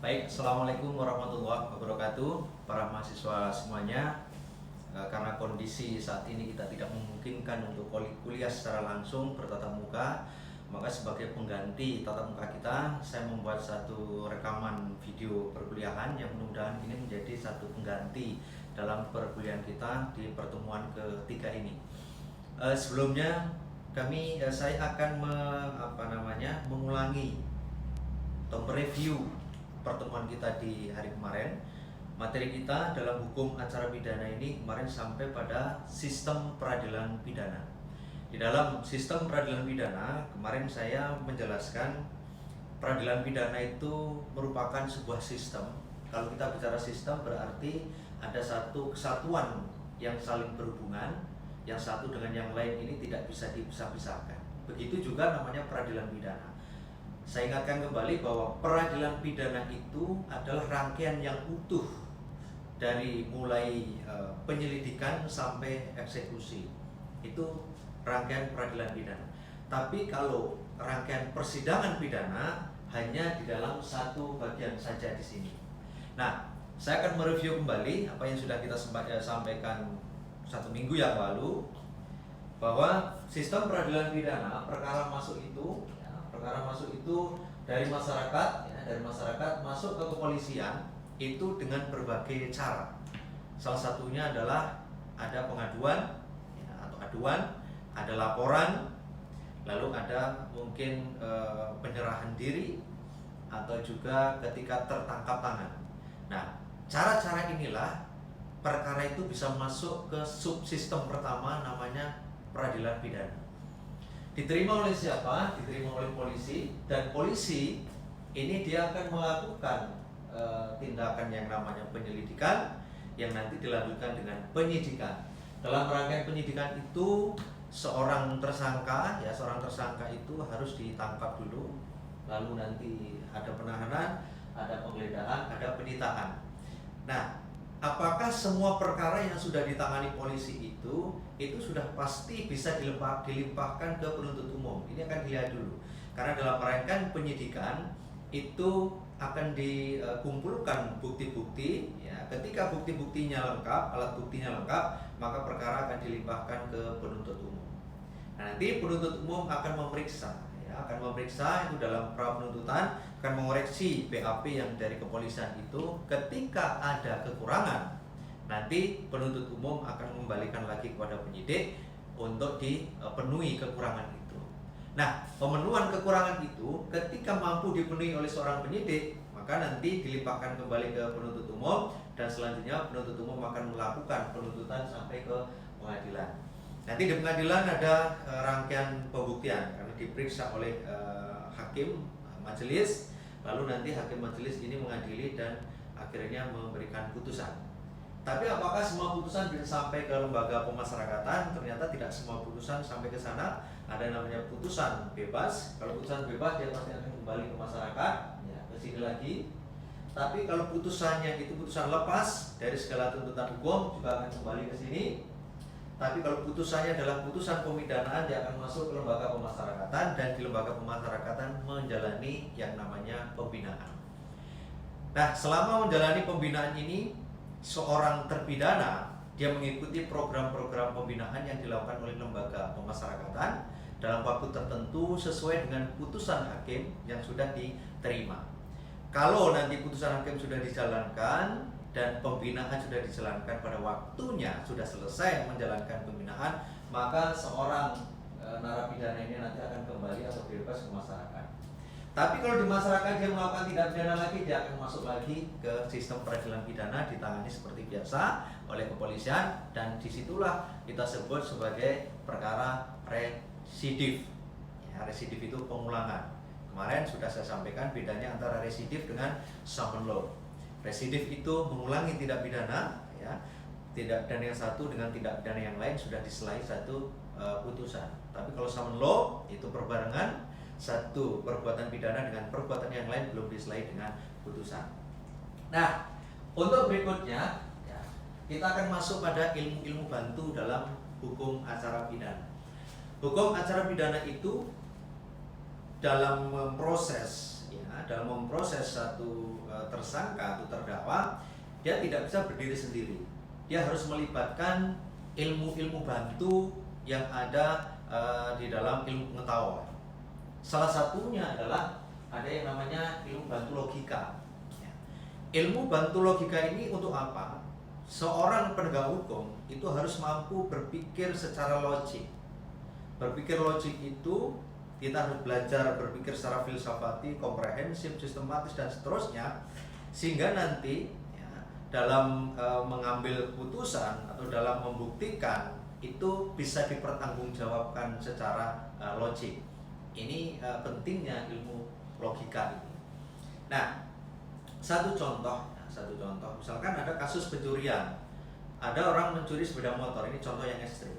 Baik, Assalamualaikum warahmatullahi wabarakatuh. Para mahasiswa semuanya, karena kondisi saat ini kita tidak memungkinkan untuk kuliah secara langsung bertatap muka, maka sebagai pengganti tatap muka kita, saya membuat satu rekaman video perkuliahan yang mudah-mudahan ini menjadi satu pengganti dalam perkuliahan kita di pertemuan ketiga ini. Sebelumnya saya akan mengulangi atau mereview pertemuan kita di hari kemarin. Materi kita dalam hukum acara pidana ini kemarin sampai pada sistem peradilan pidana. Di dalam sistem peradilan pidana kemarin saya menjelaskan peradilan pidana itu merupakan sebuah sistem. Kalau kita bicara sistem berarti ada satu kesatuan yang saling berhubungan, yang satu dengan yang lain ini tidak bisa dipisah-pisahkan. Begitu juga namanya peradilan pidana. Saya ingatkan kembali bahwa peradilan pidana itu adalah rangkaian yang utuh dari mulai penyelidikan sampai eksekusi. Itu rangkaian peradilan pidana. Tapi kalau rangkaian persidangan pidana hanya di dalam satu bagian saja di sini. Nah, saya akan mereview kembali apa yang sudah kita sampaikan 1 minggu yang lalu, bahwa sistem peradilan pidana perkara masuk itu dari masyarakat, dari masyarakat masuk ke kepolisian itu dengan berbagai cara. Salah satunya adalah ada pengaduan atau aduan, ada laporan, lalu ada mungkin penyerahan diri, atau juga ketika tertangkap tangan. Nah, cara-cara inilah perkara itu bisa masuk ke subsistem pertama, namanya peradilan pidana. Diterima oleh siapa? Diterima oleh polisi, dan polisi ini dia akan melakukan tindakan yang namanya penyelidikan, yang nanti dilanjutkan dengan penyidikan. Dalam rangkaian penyidikan itu seorang tersangka itu harus ditangkap dulu, lalu nanti ada penahanan, ada penggeledahan, ada penyitaan. Nah, apakah semua perkara yang sudah ditangani polisi itu sudah pasti bisa dilimpahkan ke penuntut umum? Ini akan dilihat dulu. Karena dalam rangkaian penyidikan itu akan dikumpulkan bukti-bukti, ya. Ketika bukti-buktinya lengkap, alat buktinya lengkap, maka perkara akan dilimpahkan ke penuntut umum. Nah, nanti penuntut umum akan memeriksa, itu dalam pra penuntutan, akan mengoreksi BAP yang dari kepolisian itu. Ketika ada kekurangan, nanti penuntut umum akan mengembalikan lagi kepada penyidik untuk dipenuhi kekurangan itu. Nah, pemenuhan kekurangan itu ketika mampu dipenuhi oleh seorang penyidik, maka nanti dilimpahkan kembali ke penuntut umum, dan selanjutnya penuntut umum akan melakukan penuntutan sampai ke pengadilan. Nanti di pengadilan ada rangkaian pembuktian, karena diperiksa oleh hakim majelis, lalu nanti hakim majelis ini mengadili dan akhirnya memberikan putusan. Tapi apakah semua putusan bisa sampai ke lembaga pemasyarakatan? Ternyata tidak semua putusan sampai ke sana. Ada namanya putusan bebas. Kalau putusan bebas dia pasti akan kembali ke masyarakat, ya, ke sini lagi. Tapi kalau putusannya itu putusan lepas dari segala tuntutan hukum, juga akan kembali ke sini. Tapi kalau putusannya adalah putusan pemidanaan, dia akan masuk ke lembaga pemasyarakatan, dan di lembaga pemasyarakatan menjalani yang namanya pembinaan. Nah, selama menjalani pembinaan ini, seorang terpidana dia mengikuti program-program pembinaan yang dilakukan oleh lembaga pemasyarakatan dalam waktu tertentu sesuai dengan putusan hakim yang sudah diterima. Kalau nanti putusan hakim sudah dijalankan dan pembinaan sudah dijalankan pada waktunya, sudah selesai menjalankan pembinaan, maka seorang narapidana ini nanti akan kembali atau bebas ke masyarakat. Tapi kalau di masyarakat dia melakukan tindak pidana lagi, dia akan masuk lagi ke sistem peradilan pidana, ditangani seperti biasa oleh kepolisian, dan disitulah kita sebut sebagai perkara residif. Ya, residif itu pengulangan. Kemarin sudah saya sampaikan bedanya antara residif dengan summon law. Residif itu mengulangi tindak pidana, ya, tindak pidana yang satu dengan tindak pidana yang lain sudah diselahi satu putusan. Tapi kalau summon law itu berbarengan, satu perbuatan pidana dengan perbuatan yang lain belum diselahi dengan putusan. Nah, untuk berikutnya, ya, kita akan masuk pada ilmu-ilmu bantu dalam hukum acara pidana. Hukum acara pidana itu dalam memproses ya, dalam memproses satu tersangka atau terdakwa, dia tidak bisa berdiri sendiri. Dia harus melibatkan ilmu-ilmu bantu yang ada di dalam ilmu pengetahuan. Salah satunya adalah ada yang namanya ilmu bantu logika. Ya. Ilmu bantu logika ini untuk apa? Seorang penegak hukum itu harus mampu berpikir secara logik. Berpikir logik itu kita harus belajar berpikir secara filsafati, komprehensif, sistematis dan seterusnya, sehingga nanti ya, dalam mengambil putusan atau dalam membuktikan itu bisa dipertanggungjawabkan secara logik. Ini pentingnya ilmu logika ini. Nah, satu contoh, misalkan ada kasus pencurian, ada orang mencuri sepeda motor, ini contoh yang ekstrim.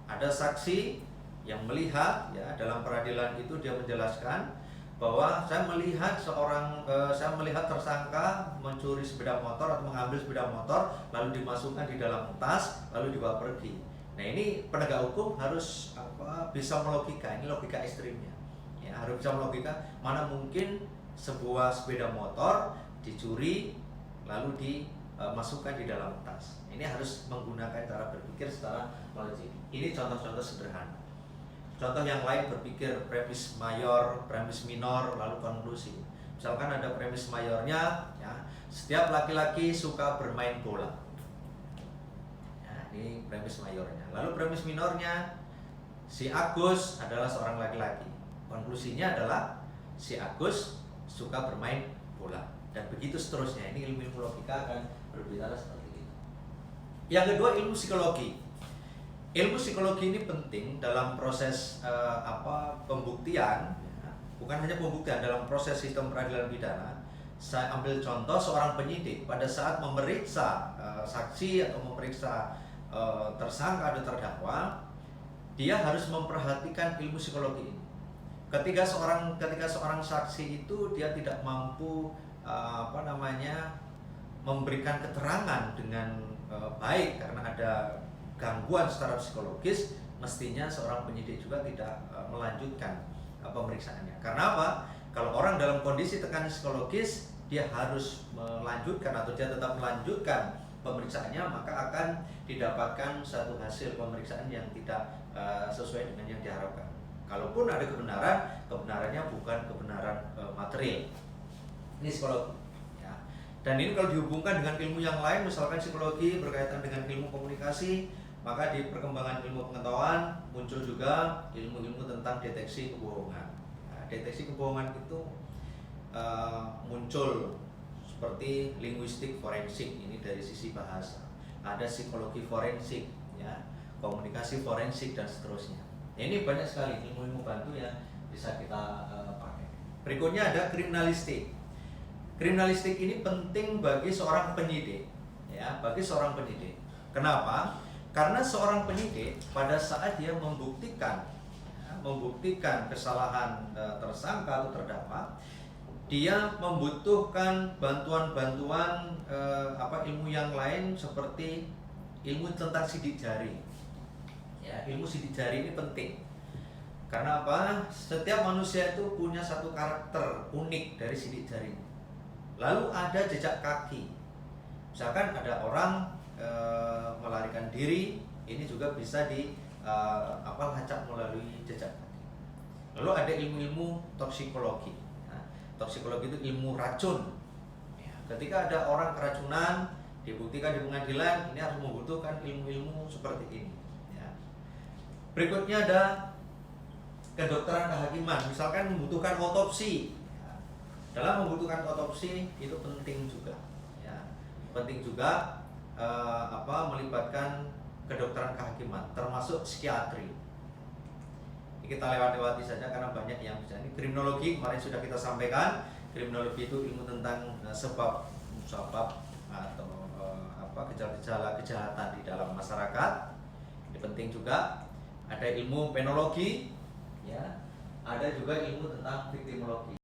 Ada saksi yang melihat, ya, dalam peradilan itu dia menjelaskan bahwa saya melihat tersangka mencuri sepeda motor atau mengambil sepeda motor lalu dimasukkan di dalam tas lalu dibawa pergi. Nah, ini penegak hukum harus bisa melogika, ini logika ekstrimnya. Ya, harus bisa melogika, mana mungkin sebuah sepeda motor dicuri lalu dimasukkan di dalam tas. Ini harus menggunakan cara berpikir secara logik. Ini contoh-contoh sederhana. Contoh yang lain berpikir premis mayor, premis minor, lalu konklusi. Misalkan ada premis mayornya, ya, setiap laki-laki suka bermain bola. Ya, ini premis mayornya. Lalu premis minornya, si Agus adalah seorang laki-laki. Konklusinya adalah si Agus suka bermain bola. Dan begitu seterusnya. Ini ilmu logika akan berbicara seperti itu. Yang kedua, ilmu psikologi. Ilmu psikologi ini penting dalam proses pembuktian, ya. Bukan hanya pembuktian, dalam proses sistem peradilan pidana. Saya ambil contoh seorang penyidik pada saat memeriksa saksi atau memeriksa tersangka atau terdakwa, dia harus memperhatikan ilmu psikologi ini. Ketika seorang saksi itu dia tidak mampu memberikan keterangan dengan baik karena ada gangguan secara psikologis, mestinya seorang penyidik juga tidak melanjutkan pemeriksaannya. Karena apa? Kalau orang dalam kondisi tekanan psikologis, dia harus melanjutkan atau dia tetap melanjutkan pemeriksaannya, maka akan didapatkan satu hasil pemeriksaan yang tidak sesuai dengan yang diharapkan. Kalaupun ada kebenaran, kebenarannya bukan kebenaran material. Ini psikologi. Ya. Dan ini kalau dihubungkan dengan ilmu yang lain, misalkan psikologi berkaitan dengan ilmu komunikasi, maka di perkembangan ilmu pengetahuan muncul juga ilmu-ilmu tentang deteksi kebohongan. Nah, deteksi kebohongan itu muncul seperti linguistik forensik, ini dari sisi bahasa. Ada psikologi forensik, ya, komunikasi forensik dan seterusnya. Nah, ini banyak sekali ilmu-ilmu bantu yang bisa kita pakai. Berikutnya ada kriminalistik. Kriminalistik ini penting bagi seorang penyidik, ya, bagi seorang penyidik. Kenapa? Karena seorang penyidik pada saat dia membuktikan kesalahan tersangka atau terdakwa, dia membutuhkan bantuan-bantuan ilmu yang lain seperti ilmu tentang sidik jari. Ya, ilmu sidik jari ini penting. Karena apa? Setiap manusia itu punya satu karakter unik dari sidik jari. Lalu ada jejak kaki. Misalkan ada orang melarikan diri, ini juga bisa dilacak melalui jejak kaki. Lalu ada ilmu-ilmu toksikologi. Nah, toksikologi itu ilmu racun. Ya, ketika ada orang keracunan dibuktikan di pengadilan, ini harus membutuhkan ilmu-ilmu seperti ini. Ya. Berikutnya ada kedokteran kehakiman, misalkan membutuhkan otopsi. Ya. Dalam membutuhkan otopsi itu penting juga. Ya. Penting juga melibatkan kedokteran kehakiman, termasuk psikiatri. Ini kita lewati saja karena banyak yang bisa. Ini kriminologi kemarin sudah kita sampaikan. Kriminologi itu ilmu tentang sebab atau gejala-gejala kejahatan di dalam masyarakat. Ini penting juga. Ada ilmu penologi, ya. Ada juga ilmu tentang viktimologi.